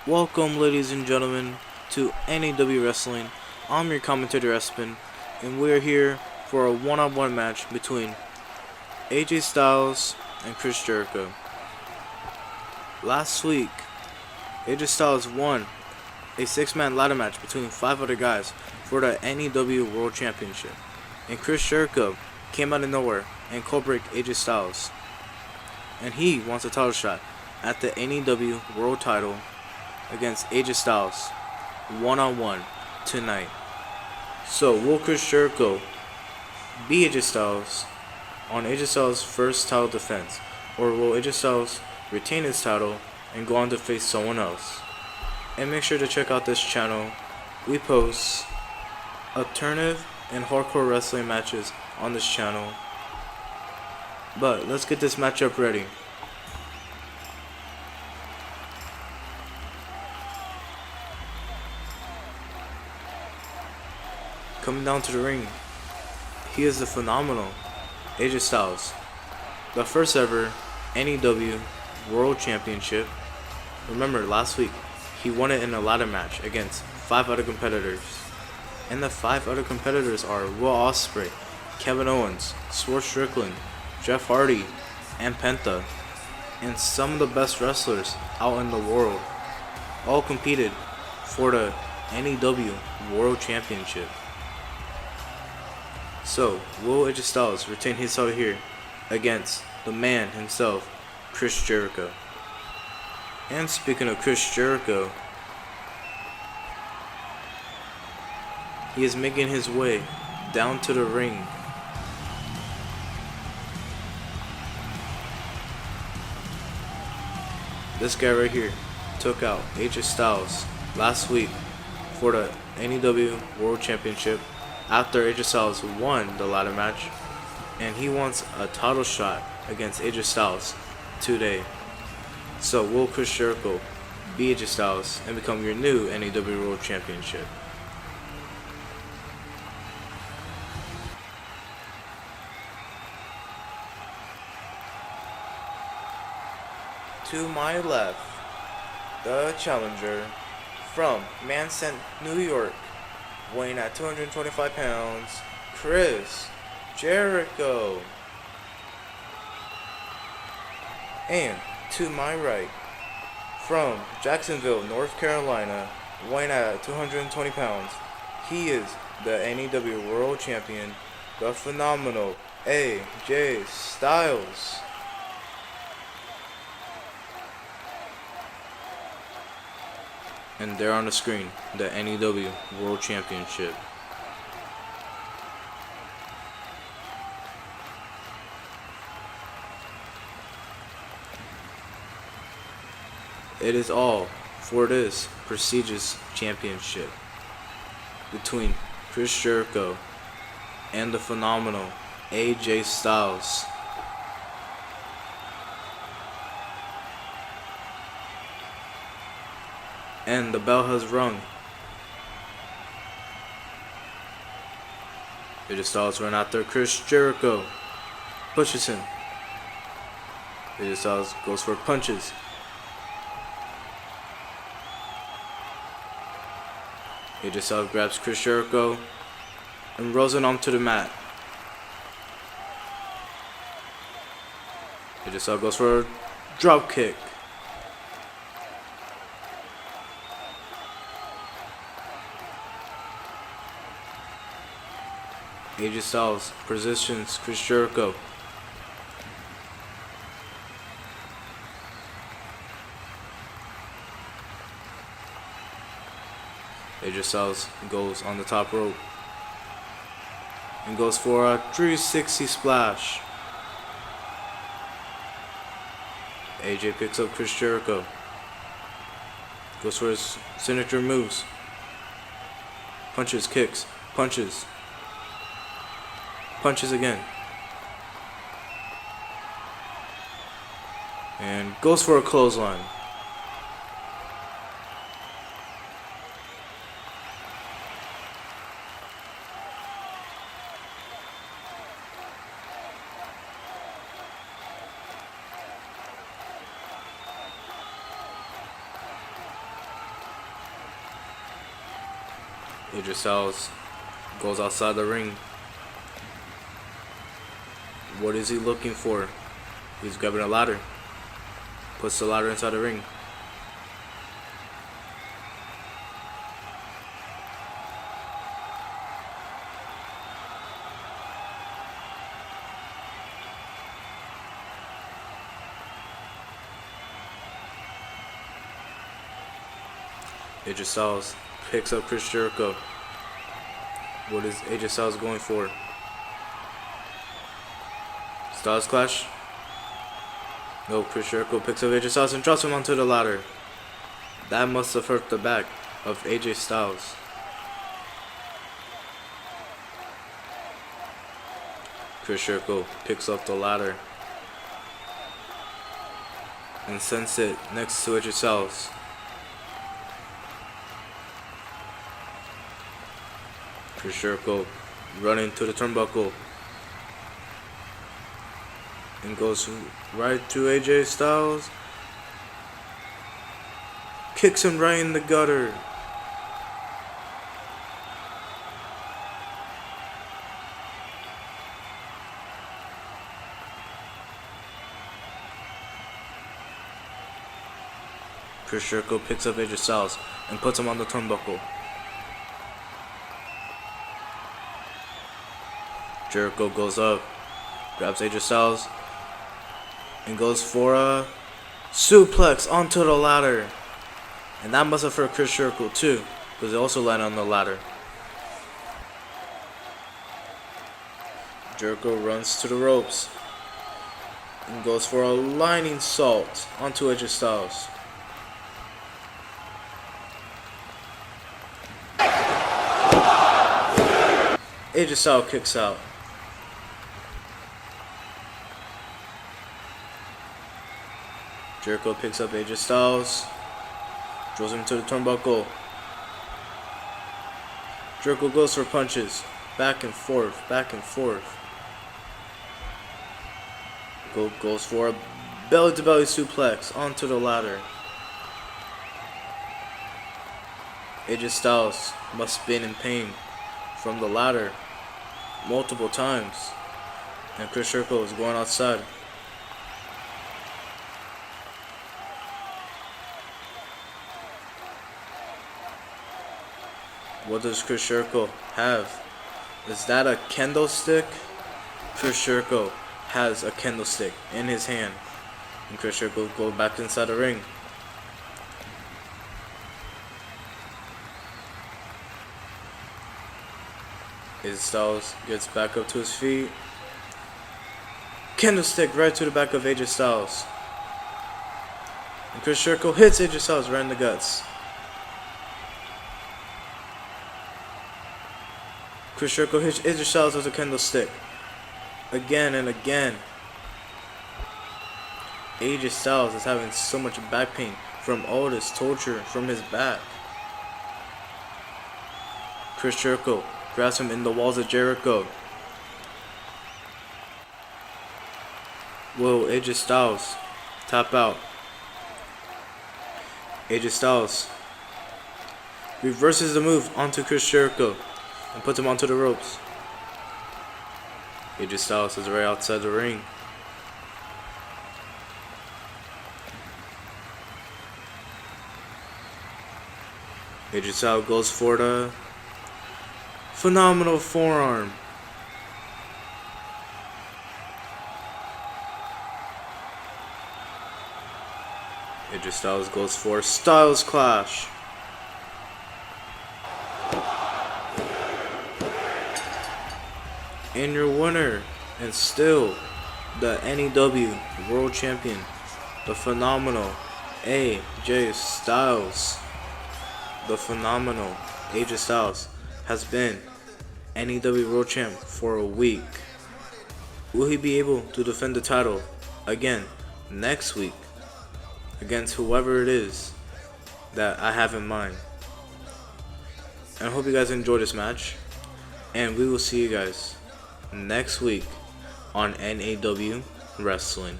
Welcome, ladies and gentlemen, to NAW Wrestling. I'm your commentator, Espen, and we're here for a one-on-one match between AJ Styles and Chris Jericho. Last week, AJ Styles won a six-man ladder match between five other guys for the NAW World Championship, and Chris Jericho came out of nowhere and cold-breaked AJ Styles, and he wants a title shot at the NAW World title against AJ Styles one-on-one tonight. So will Chris Jericho beat AJ Styles on AJ Styles' first title defense, or will AJ Styles retain his title and go on to face someone else? And make sure to check out this channel. We post alternative and hardcore wrestling matches on this channel. But let's get this matchup ready. Coming down to the ring, he is the phenomenal AJ Styles, the first ever NAW World Championship. Remember, last week he won it in a ladder match against five other competitors, and the five other competitors are Will Ospreay, Kevin Owens, Swerve Strickland, Jeff Hardy, and Penta, and some of the best wrestlers out in the world all competed for the NAW World Championship. So, will AJ Styles retain his title here against the man himself, Chris Jericho? And speaking of Chris Jericho, he is making his way down to the ring. This guy right here took out AJ Styles last week for the NAW World Championship after AJ Styles won the ladder match, and he wants a title shot against AJ Styles today. So will Chris Jericho beat AJ Styles and become your new NAW World Championship? To my left, the challenger from Manson, New York, weighing at 225 pounds, Chris Jericho. And to my right, from Jacksonville, North Carolina, weighing at 220 pounds, he is the NAW World Champion, the phenomenal AJ Styles. And there on the screen, the NAW World Championship. It is all for this prestigious championship between Chris Jericho and the phenomenal AJ Styles. And the bell has rung. AJ Styles run after Chris Jericho. Pushes him. AJ Styles goes for punches. AJ Styles grabs Chris Jericho and rolls him onto the mat. AJ Styles goes for a drop kick. AJ Styles positions Chris Jericho. AJ Styles goes on the top rope and goes for a 360 splash. AJ picks up Chris Jericho. Goes for his signature moves. Punches, kicks, punches. Punches again. And goes for a clothesline. AJ Styles goes outside the ring. What is he looking for? He's grabbing a ladder. Puts the ladder inside the ring. AJ Styles picks up Chris Jericho. What is AJ Styles going for? Styles Clash? No, Chris Jericho picks up AJ Styles and drops him onto the ladder. That must have hurt the back of AJ Styles. Chris Jericho picks up the ladder and sends it next to AJ Styles. Chris Jericho running to the turnbuckle and goes right to AJ Styles. Kicks him right in the gutter. Chris Jericho picks up AJ Styles and puts him on the turnbuckle. Jericho goes up, grabs AJ Styles, and goes for a suplex onto the ladder. And that must have hurt Chris Jericho too, because he also landed on the ladder. Jericho runs to the ropes and goes for a lightning salt onto AJ Styles. AJ Styles kicks out. Jericho picks up AJ Styles, throws him to the turnbuckle. Jericho goes for punches, back and forth, back and forth. Goes for a belly-to-belly suplex onto the ladder. AJ Styles must have been in pain from the ladder multiple times, and Chris Jericho is going outside. What does Chris Jericho have? Is that a kendo stick? Chris Jericho has a kendo stick in his hand, and Chris Jericho goes back inside the ring. AJ Styles gets back up to his feet. Kendo stick right to the back of AJ Styles. And Chris Jericho hits AJ Styles right in the guts. Chris Jericho hits AJ Styles with a kendo stick. Again and again. AJ Styles is having so much back pain from all this torture from his back. Chris Jericho grabs him in the walls of Jericho. Will AJ Styles tap out? AJ Styles reverses the move onto Chris Jericho and puts him onto the ropes. AJ Styles is right outside the ring. AJ Styles goes for the phenomenal forearm. AJ Styles goes for Styles Clash. And your winner, and still the NEW World Champion, the phenomenal AJ Styles. The phenomenal AJ Styles has been NEW World Champ for a week. Will he be able to defend the title again next week against whoever it is that I have in mind? And I hope you guys enjoy this match, and we will see you guys next week on NAW Wrestling.